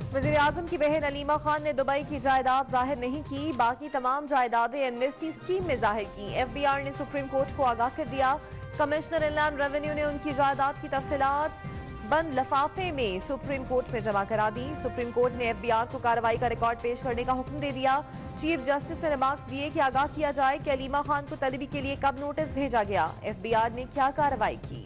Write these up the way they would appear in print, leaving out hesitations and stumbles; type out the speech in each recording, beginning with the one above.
वज़ीर आज़म की बहन अलीमा खान ने दुबई की जायदाद जाहिर नहीं की, बाकी तमाम जायदादें एमनेस्टी स्कीम में जाहिर की। एफबीआर ने सुप्रीम कोर्ट को आगाह कर दिया। कमिश्नर इनलैंड रेवेन्यू ने उनकी जायदाद की तफसीलात बंद लफाफे में सुप्रीम कोर्ट में जमा करा दी। सुप्रीम कोर्ट ने एफबीआर को कार्रवाई का रिकॉर्ड पेश करने का हुक्म दे दिया। चीफ जस्टिस ने रिमार्क्स दिए कि आगाह किया जाए कि अलीमा खान को तलबी के लिए कब नोटिस भेजा गया, एफबीआर ने क्या कार्रवाई की।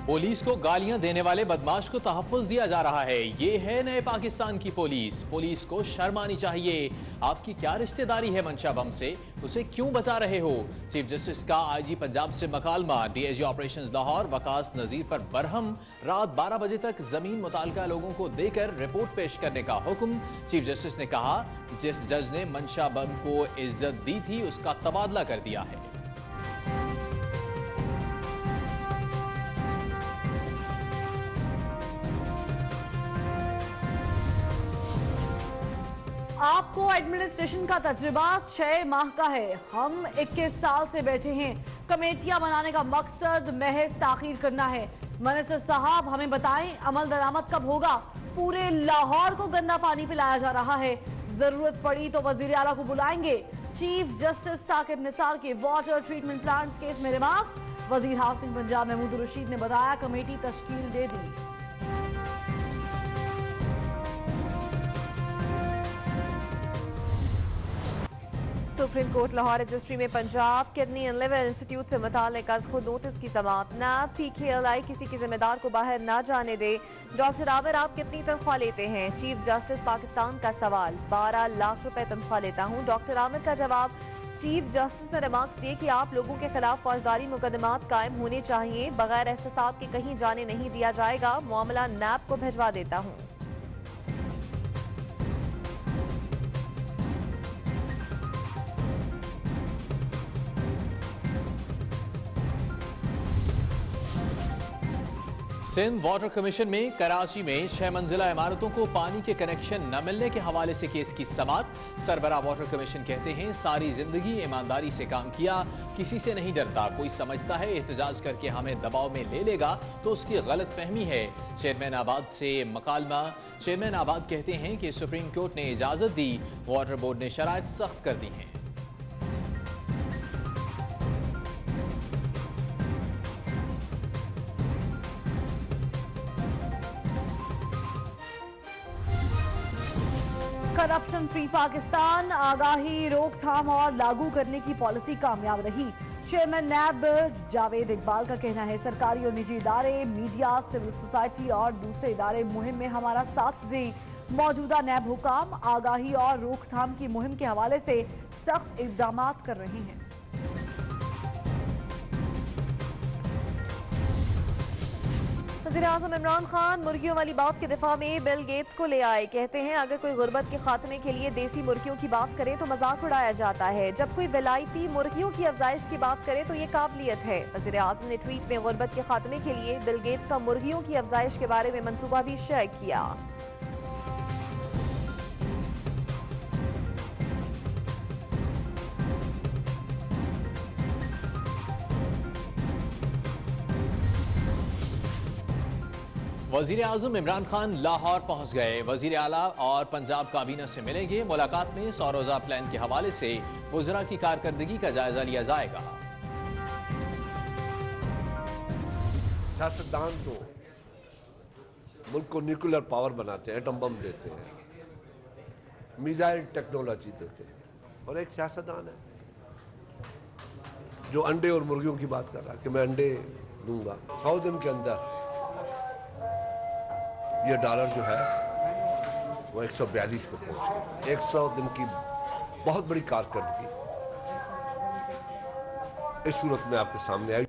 पुलिस को गालियां देने वाले बदमाश को तहफ्फुज दिया जा रहा है। ये है नए पाकिस्तान की पुलिस। पुलिस को शर्म आनी चाहिए। आपकी क्या रिश्तेदारी है मंशा बम से, उसे क्यों बचा रहे हो? चीफ जस्टिस का आईजी पंजाब से मकालमा। डीआईजी ऑपरेशंस लाहौर वकास नजीर पर बरहम। रात 12 बजे तक जमीन मुताल्लिका लोगों को देकर रिपोर्ट पेश करने का हुक्म। चीफ जस्टिस ने कहा, जिस जज ने मंशा बम को इज्जत दी थी उसका तबादला कर दिया है। आपको एडमिनिस्ट्रेशन का तजुर्बा 6 माह का है। हम 21 साल से बैठे हैं। कमेटियां बनाने का मकसद महज ताखीर करना है। मिनिस्टर साहब हमें बताएं, अमल दरामद कब होगा? पूरे लाहौर को गंदा पानी पिलाया जा रहा है। जरूरत पड़ी तो वजीर आला को बुलाएंगे। चीफ जस्टिस साकिब निसार के वाटर ट्रीटमेंट प्लांट्स केस में रिमार्क्स। वजीर हाउसिंग पंजाब महमूद रशीद ने बताया, कमेटी तश्कील दे दी। सुप्रीम कोर्ट लाहौर रजिस्ट्री में Punjab kidney and liver institute से मुताल्लिक अज़ खुद नोटिस की समाअत। नैब पीकेएलआई किसी के जिम्मेदार को बाहर ना जाने दे। डॉक्टर आमिर, आप कितनी तनख्वाह लेते हैं? चीफ जस्टिस पाकिस्तान का सवाल। 12 लाख रुपए तनख्वाह लेता हूँ। डॉक्टर आमिर का जवाब। चीफ जस्टिस ने रिमार्क्स दिए कि आप लोगों के खिलाफ फौजदारी मुकदमात कायम होने चाहिए। बगैर एहतसाब के कहीं जाने नहीं दिया जाएगा। मामला नैब को भिजवा देता हूँ। सिंध वाटर कमीशन में कराची में 6 मंजिला इमारतों को पानी के कनेक्शन न मिलने के हवाले से केस की समाअत। सरबराह वाटर कमीशन कहते हैं, सारी जिंदगी ईमानदारी से काम किया, किसी से नहीं डरता। कोई समझता है एहतजाज करके हमें दबाव में ले लेगा तो उसकी गलत फहमी है। चेयरमैन आबाद से मकालमा। चेयरमैन आबाद कहते हैं कि सुप्रीम कोर्ट ने इजाजत दी, वाटर बोर्ड ने शराइत सख्त कर दी हैं। करप्शन फ्री पाकिस्तान, आगाही, रोकथाम और लागू करने की पॉलिसी कामयाब रही। चेयरमैन नैब जावेद इकबाल का कहना है, सरकारी और निजी इदारे, मीडिया, सिविल सोसाइटी और दूसरे इदारे मुहिम में हमारा साथ दें। मौजूदा नैब हुकाम आगाही और रोकथाम की मुहिम के हवाले से सख्त इकदाम कर रहे हैं। वज़ीर आज़म इमरान खान मुर्गियों वाली बात के दिफा में बिल गेट्स को ले आए। कहते हैं, अगर कोई गुर्बत के खात्मे के लिए देसी मुर्गियों की बात करे तो मजाक उड़ाया जाता है, जब कोई विलायती मुर्गियों की अफजाइश की बात करे तो ये काबिलियत है। वज़ीर आज़म ने ट्वीट में गुर्बत के खात्मे के लिए बिल गेट्स का मुर्गियों की अफजाइश के बारे में मंसूबा भी शेयर किया। वजीर आजम इमरान खान लाहौर पहुंच गए। वजीर आला और पंजाब काबीना से मिलेंगे। मुलाकात में 100 रोजा प्लान के हवाले से वज़रा की कारकर्दगी का जायजा लिया जाएगा। सियासतदान तो मुल्क को न्यूक्लियर पावर बनाते हैं, एटम बम देते हैं, मिसाइल टेक्नोलॉजी देते हैं, और एक सियासतदान है जो अंडे और मुर्गियों की बात कर रहा है कि मैं अंडे दूंगा। 100 दिन के अंदर ये डॉलर जो है वो 142 पे पहुंच गया। 100 दिन की बहुत बड़ी कारकर्दगी इस सूरत में आपके सामने आई।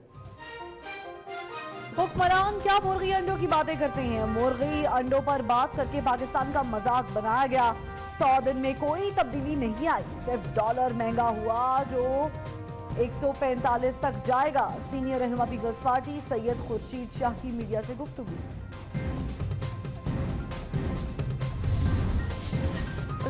हुक्मरान क्या मुर्गी अंडों की बातें करते हैं? मुर्गी अंडों पर बात करके पाकिस्तान का मजाक बनाया गया। 100 दिन में कोई तब्दीली नहीं आई, सिर्फ डॉलर महंगा हुआ जो 145 तक जाएगा। सीनियर रहनुमा पीपल्स पार्टी सैयद खुर्शीद शाह की मीडिया से गुफ्तगू।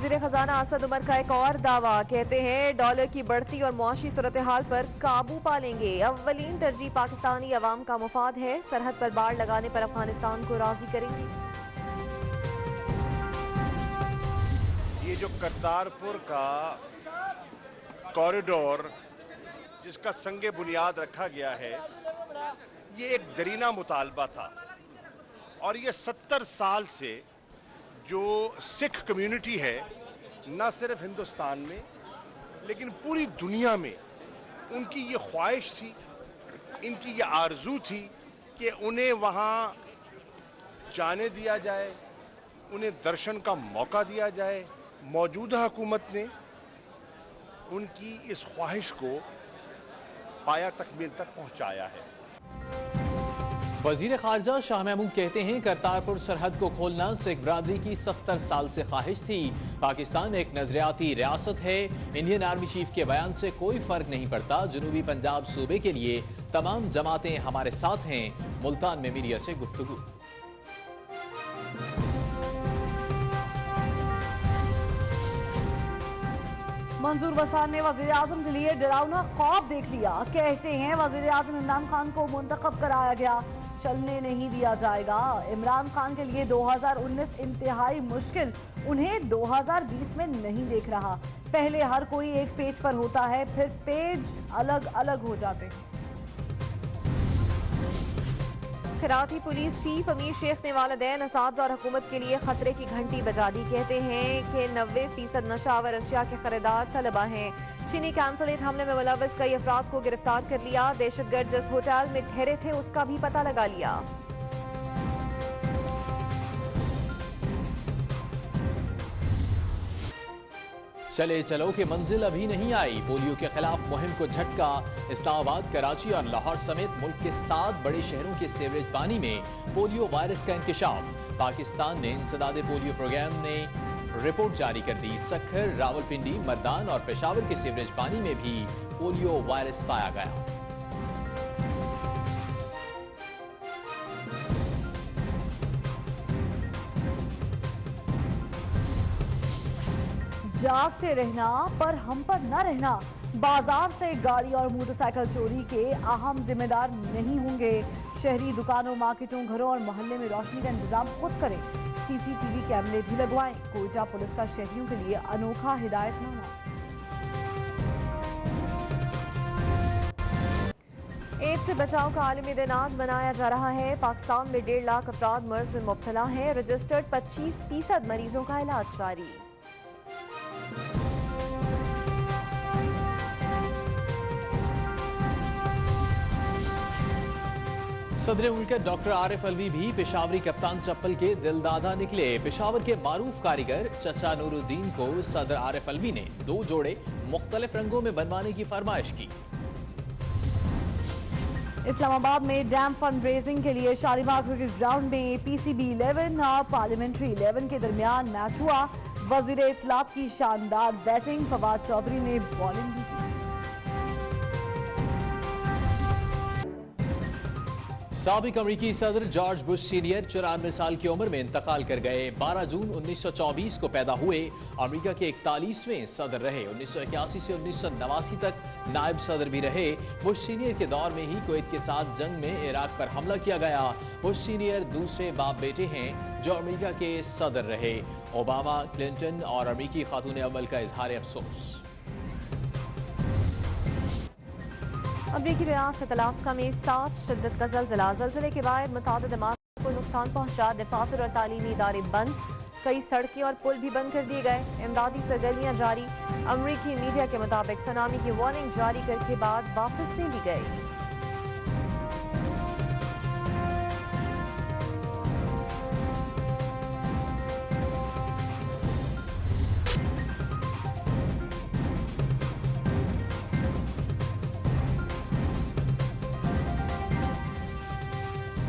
वज़ीर खजाना असद उमर का एक और दावा, कहते हैं डॉलर की बढ़ती और मुआशी सूरत हाल पर काबू पा लेंगे। अव्वलीन तरजीह पाकिस्तानी अवाम का मुफाद है, सरहद पर बाड़ लगाने पर अफगानिस्तान को राजी करेंगे। ये जो करतारपुर का कॉरिडोर जिसका संगे बुनियाद रखा गया है, ये एक दरीना मुतालबा था और ये 70 साल से जो सिख कम्युनिटी है, न सिर्फ हिंदुस्तान में लेकिन पूरी दुनिया में, उनकी ये ख्वाहिश थी, इनकी ये आरजू थी कि उन्हें वहाँ जाने दिया जाए, उन्हें दर्शन का मौका दिया जाए। मौजूदा हुकूमत ने उनकी इस ख्वाहिश को पाया तकमील तक पहुँचाया है। वजीर खारजा शाह महमूद कहते हैं करतारपुर सरहद को खोलना सिख बरादरी की 70 साल से ख्वाहिश थी। पाकिस्तान एक नजरियाती रियासत है। इंडियन आर्मी चीफ के बयान से कोई फर्क नहीं पड़ता। जनूबी पंजाब सूबे के लिए तमाम जमातें हमारे साथ हैं। मुल्तान में मीडिया से गुफ्तगू। मंजूर वसान ने वजीर आजम के लिए डरावना ख्वाब देख लिया। कहते हैं वजीर आजम इमरान खान को मुंतखब कराया गया, चलने नहीं दिया जाएगा। इमरान खान के लिए 2019 इंतहाई मुश्किल, उन्हें 2020 में नहीं देख रहा। पहले हर कोई एक पेज पर होता है, फिर पेज अलग अलग हो जाते हैं। कराची पुलिस चीफ अमीर शेख ने वालिदैन, असातिज़ा और हुकूमत के लिए खतरे की घंटी बजा दी। कहते हैं कि 90% नशावर अशिया के खरीदार तलबा हैं। चीनी कैंसलेट हमले में मुलव्वस कई अफराद को गिरफ्तार कर लिया। दहशतगर्द जिस होटल में ठहरे थे उसका भी पता लगा लिया। चले चलो की मंजिल अभी नहीं आई। पोलियो के खिलाफ मुहिम को झटका। इस्लामाबाद, कराची और लाहौर समेत मुल्क के 7 बड़े शहरों के सीवरेज पानी में पोलियो वायरस का इंकशाफ। पाकिस्तान ने इंसदादे पोलियो प्रोग्राम ने रिपोर्ट जारी कर दी। सक्खर, रावलपिंडी, मर्दान और पेशावर के सीवरेज पानी में भी पोलियो वायरस पाया गया। जागते रहना पर हम पर न रहना। बाजार से गाड़ी और मोटरसाइकिल चोरी के अहम जिम्मेदार नहीं होंगे। शहरी दुकानों, मार्केटों, घरों और मोहल्ले में रोशनी का इंतजाम खुद करें। सीसीटीवी कैमरे भी लगवाएं। कोयटा पुलिस का शहरियों के लिए अनोखा हिदायतनामा। एड्स से बचाव का आलमी दिन आज मनाया जा रहा है। पाकिस्तान में 1.5 लाख अफराद मर्ज में मुब्तला हैं। रजिस्टर्ड 25% मरीजों का इलाज जारी। सदर मुल्क डॉक्टर आरिफ अलवी भी पेशावरी कप्तान चप्पल के दिलदादा निकले। पेशावर के मारूफ कारीगर चचा नूरुद्दीन को सदर आरिफ अलवी ने 2 जोड़े मुख्तलिफ रंगों में बनवाने की फरमाइश की। इस्लामाबाद में डैम फंड रेजिंग के लिए शालीमार क्रिकेट ग्राउंड में PCB 11 और पार्लियामेंट्री 11 के दरमियान मैच हुआ। वजीर इत्तलात की शानदार बैटिंग, फवाद चौधरी ने बॉलिंग भी की। साबिक अमरीकी सदर जॉर्ज बुश सीनियर 94 साल की उम्र में इंतकाल कर गए। 12 जून 1924 को पैदा हुए। अमरीका के 41वें सदर रहे। 1981 से 1989 तक नायब सदर भी रहे। बुश सीनियर के दौर में ही कुवैत के साथ जंग में इराक पर हमला किया गया। बुश सीनियर दूसरे बाप बेटे हैं जो अमरीका के सदर रहे। ओबामा, क्लिंटन और अमरीकी खातून अव्वल का इजहार अफसोस। अमरीकी रियासत अलास्का में 7 शिद्दत का ज़लज़ले के बाद मुतादिद इमारतों को नुकसान पहुंचा। दफातर और तालीमी इदारे बंद, कई सड़कें और पुल भी बंद कर दिए गए। इमदादी सरगर्मियां जारी। अमरीकी मीडिया के मुताबिक सुनामी की वार्निंग जारी करके बाद वापस ले ली गई।